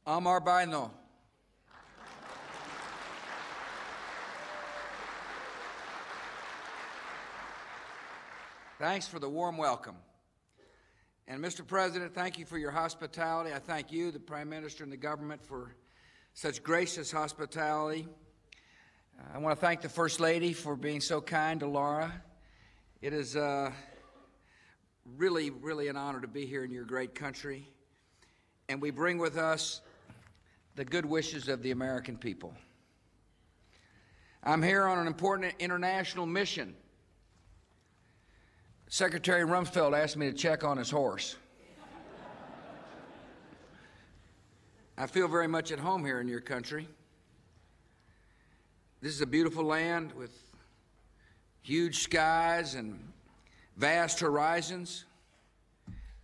Amar Baino. Thanks for the warm welcome. And Mr. President, thank you for your hospitality. I thank you, the Prime Minister, and the government for such gracious hospitality. I want to thank the First Lady for being so kind to Laura. It is really, really an honor to be here in your great country. And we bring with us the good wishes of the American people. I'm here on an important international mission. Secretary Rumsfeld asked me to check on his horse. I feel very much at home here in your country. This is a beautiful land with huge skies and vast horizons,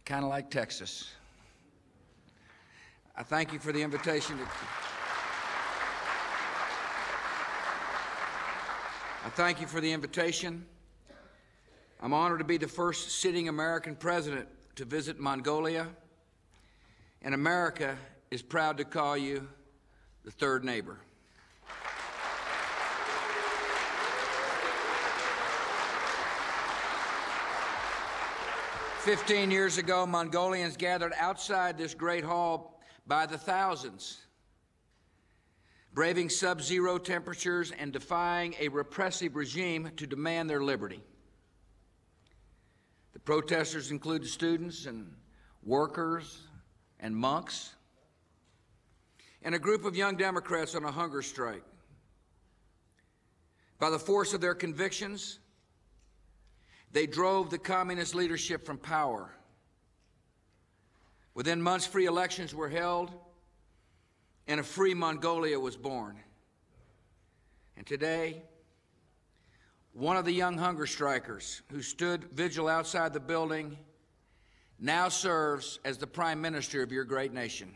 kind of like Texas. I thank you for the invitation to... I thank you for the invitation. I'm honored to be the first sitting American president to visit Mongolia, and America is proud to call you the third neighbor. "15 years ago, Mongolians gathered outside this great hall by the thousands, braving sub-zero temperatures and defying a repressive regime to demand their liberty. The protesters included students and workers and monks, and a group of young Democrats on a hunger strike. By the force of their convictions, they drove the communist leadership from power. Within months, free elections were held, and a free Mongolia was born. And today, one of the young hunger strikers who stood vigil outside the building now serves as the Prime Minister of your great nation.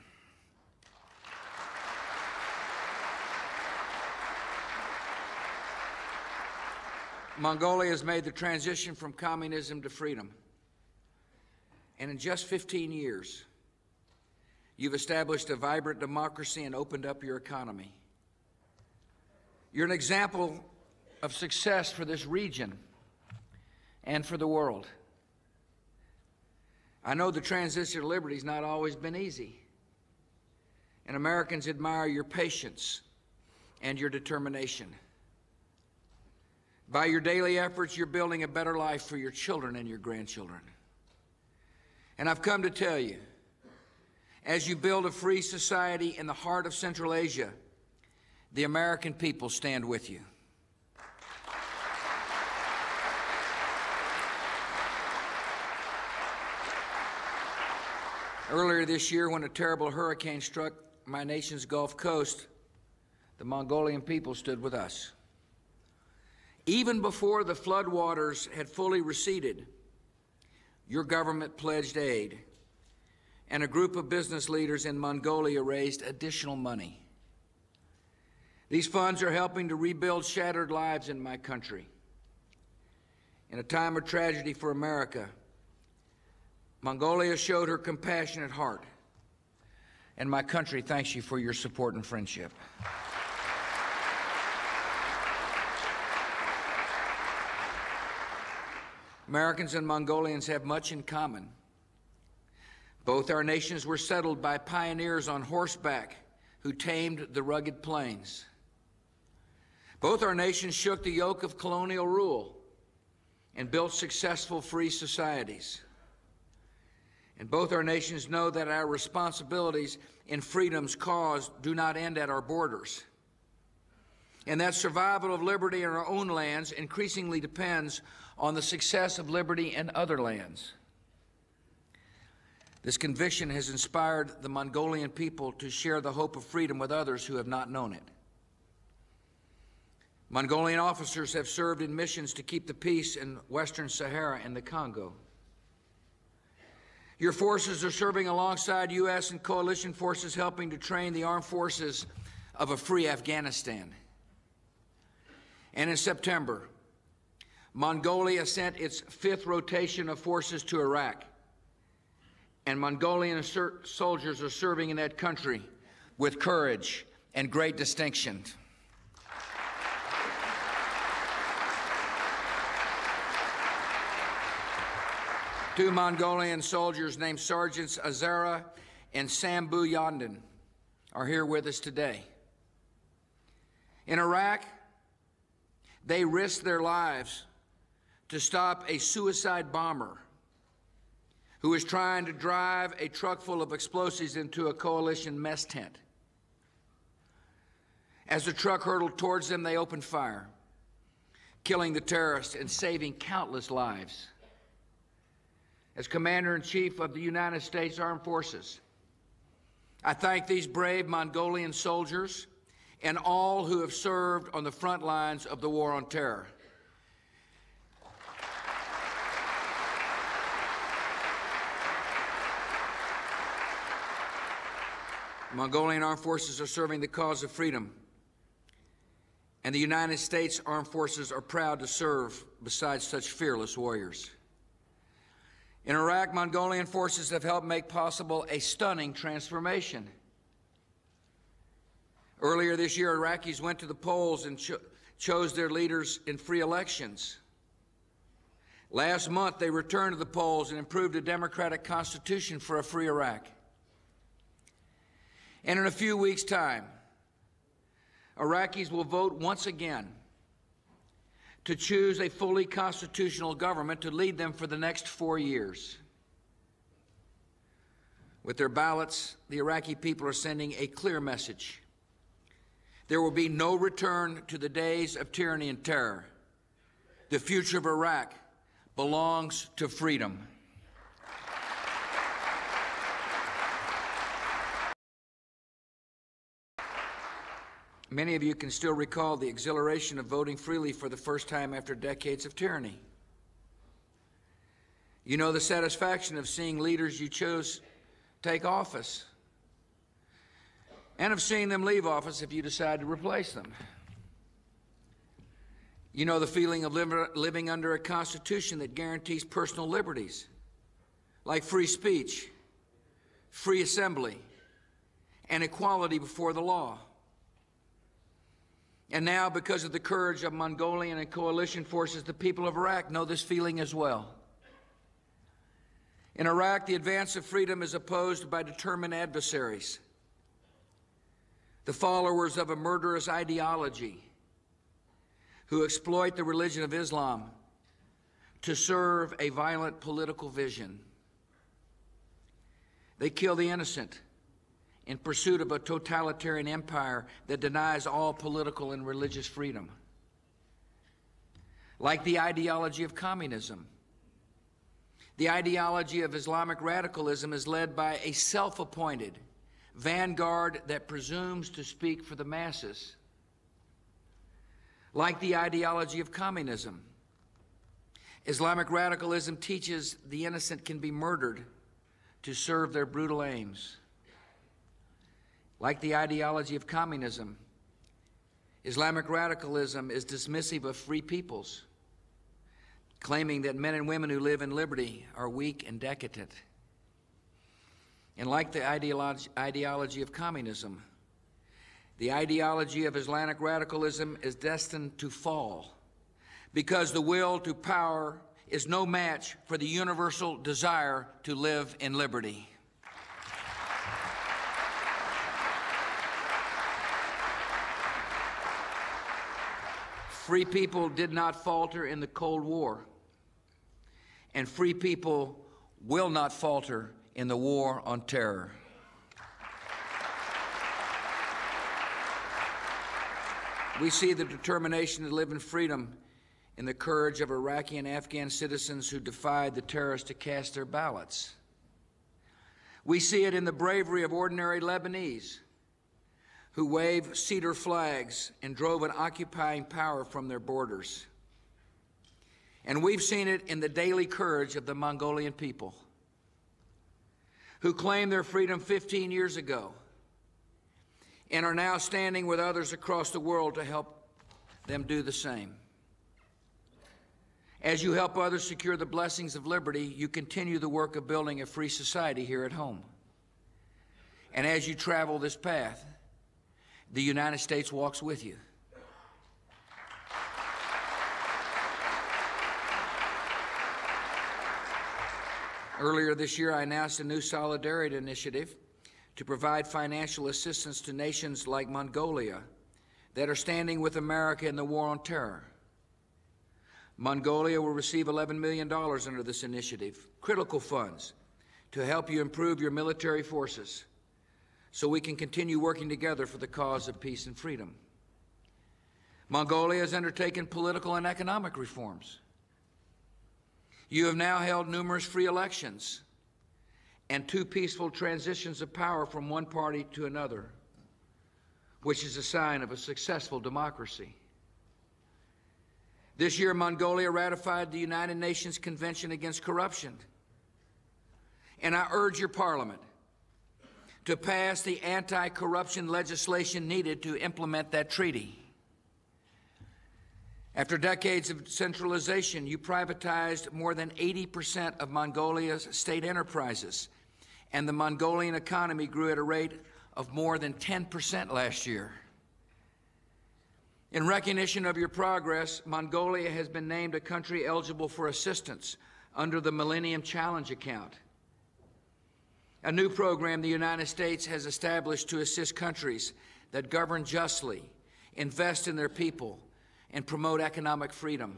Mongolia has made the transition from communism to freedom. And in just 15 years, you've established a vibrant democracy and opened up your economy. You're an example of success for this region and for the world. I know the transition to liberty has not always been easy, and Americans admire your patience and your determination. By your daily efforts, you're building a better life for your children and your grandchildren. And I've come to tell you, as you build a free society in the heart of Central Asia, the American people stand with you. Earlier this year, when a terrible hurricane struck my nation's Gulf Coast, the Mongolian people stood with us. Even before the floodwaters had fully receded, your government pledged aid, and a group of business leaders in Mongolia raised additional money. These funds are helping to rebuild shattered lives in my country. In a time of tragedy for America, Mongolia showed her compassionate heart, and my country thanks you for your support and friendship. Americans and Mongolians have much in common. Both our nations were settled by pioneers on horseback who tamed the rugged plains. Both our nations shook the yoke of colonial rule and built successful free societies. And both our nations know that our responsibilities in freedom's cause do not end at our borders, and that survival of liberty in our own lands increasingly depends on the success of liberty in other lands. This conviction has inspired the Mongolian people to share the hope of freedom with others who have not known it. Mongolian officers have served in missions to keep the peace in Western Sahara and the Congo. Your forces are serving alongside U.S. and coalition forces helping to train the armed forces of a free Afghanistan. And in September, Mongolia sent its 5th rotation of forces to Iraq, and Mongolian soldiers are serving in that country with courage and great distinction. Two Mongolian soldiers named Sergeants Azara and Sambu Yondan are here with us today. In Iraq, they risked their lives to stop a suicide bomber who was trying to drive a truck full of explosives into a coalition mess tent. As the truck hurtled towards them, they opened fire, killing the terrorists and saving countless lives. As Commander-in-Chief of the United States Armed Forces, I thank these brave Mongolian soldiers and all who have served on the front lines of the war on terror. Mongolian Armed Forces are serving the cause of freedom, and the United States Armed Forces are proud to serve beside such fearless warriors. In Iraq, Mongolian forces have helped make possible a stunning transformation. Earlier this year, Iraqis went to the polls and chose their leaders in free elections. Last month, they returned to the polls and improved a democratic constitution for a free Iraq. And in a few weeks' time, Iraqis will vote once again to choose a fully constitutional government to lead them for the next 4 years. With their ballots, the Iraqi people are sending a clear message. There will be no return to the days of tyranny and terror. The future of Iraq belongs to freedom. Many of you can still recall the exhilaration of voting freely for the first time after decades of tyranny. You know the satisfaction of seeing leaders you chose take office, and of seeing them leave office if you decide to replace them. You know the feeling of living under a constitution that guarantees personal liberties, like free speech, free assembly, and equality before the law. And now, because of the courage of Mongolian and coalition forces, the people of Iraq know this feeling as well. In Iraq, the advance of freedom is opposed by determined adversaries, the followers of a murderous ideology who exploit the religion of Islam to serve a violent political vision. They kill the innocent in pursuit of a totalitarian empire that denies all political and religious freedom. Like the ideology of communism, the ideology of Islamic radicalism is led by a self-appointed vanguard that presumes to speak for the masses. Like the ideology of communism, Islamic radicalism teaches the innocent can be murdered to serve their brutal aims. Like the ideology of communism, Islamic radicalism is dismissive of free peoples, claiming that men and women who live in liberty are weak and decadent. And like the ideology of communism, the ideology of Islamic radicalism is destined to fall because the will to power is no match for the universal desire to live in liberty. Free people did not falter in the Cold War, and free people will not falter in the war on terror. We see the determination to live in freedom in the courage of Iraqi and Afghan citizens who defied the terrorists to cast their ballots. We see it in the bravery of ordinary Lebanese who waved cedar flags and drove an occupying power from their borders. And we've seen it in the daily courage of the Mongolian people, who claimed their freedom 15 years ago and are now standing with others across the world to help them do the same. As you help others secure the blessings of liberty, you continue the work of building a free society here at home. And as you travel this path, the United States walks with you. Earlier this year, I announced a new solidarity initiative to provide financial assistance to nations like Mongolia that are standing with America in the war on terror. Mongolia will receive $11 million under this initiative, critical funds, to help you improve your military forces so we can continue working together for the cause of peace and freedom. Mongolia has undertaken political and economic reforms. You have now held numerous free elections and 2 peaceful transitions of power from one party to another, which is a sign of a successful democracy. This year, Mongolia ratified the United Nations Convention Against Corruption. And I urge your Parliament to pass the anti-corruption legislation needed to implement that treaty. After decades of centralization, you privatized more than 80% of Mongolia's state enterprises, and the Mongolian economy grew at a rate of more than 10% last year. In recognition of your progress, Mongolia has been named a country eligible for assistance under the Millennium Challenge account, a new program the United States has established to assist countries that govern justly, invest in their people, and promote economic freedom.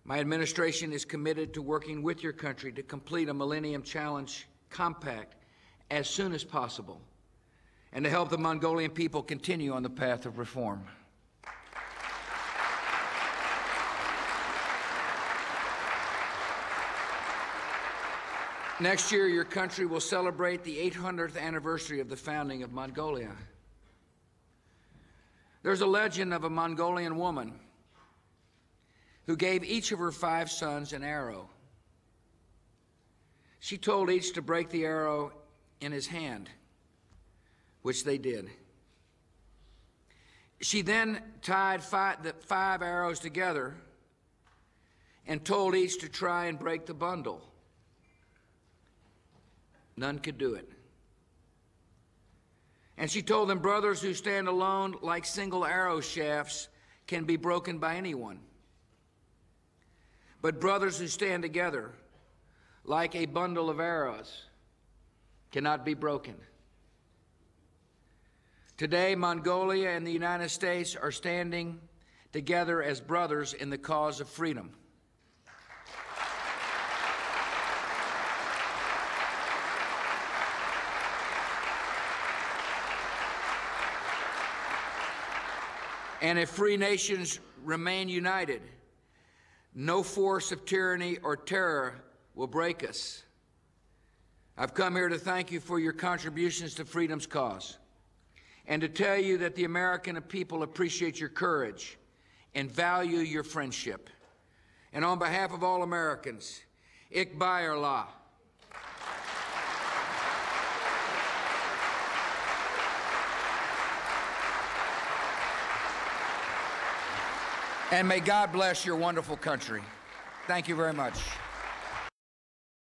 My administration is committed to working with your country to complete a Millennium Challenge compact as soon as possible and to help the Mongolian people continue on the path of reform. Next year, your country will celebrate the 800th anniversary of the founding of Mongolia. There's a legend of a Mongolian woman who gave each of her 5 sons an arrow. She told each to break the arrow in his hand, which they did. She then tied the 5 arrows together and told each to try and break the bundle. None could do it. And she told them, brothers who stand alone like single arrow shafts can be broken by anyone. But brothers who stand together like a bundle of arrows cannot be broken. Today, Mongolia and the United States are standing together as brothers in the cause of freedom. And if free nations remain united, no force of tyranny or terror will break us. I've come here to thank you for your contributions to freedom's cause and to tell you that the American people appreciate your courage and value your friendship. And on behalf of all Americans, Ik Bayerla. And may God bless your wonderful country. Thank you very much.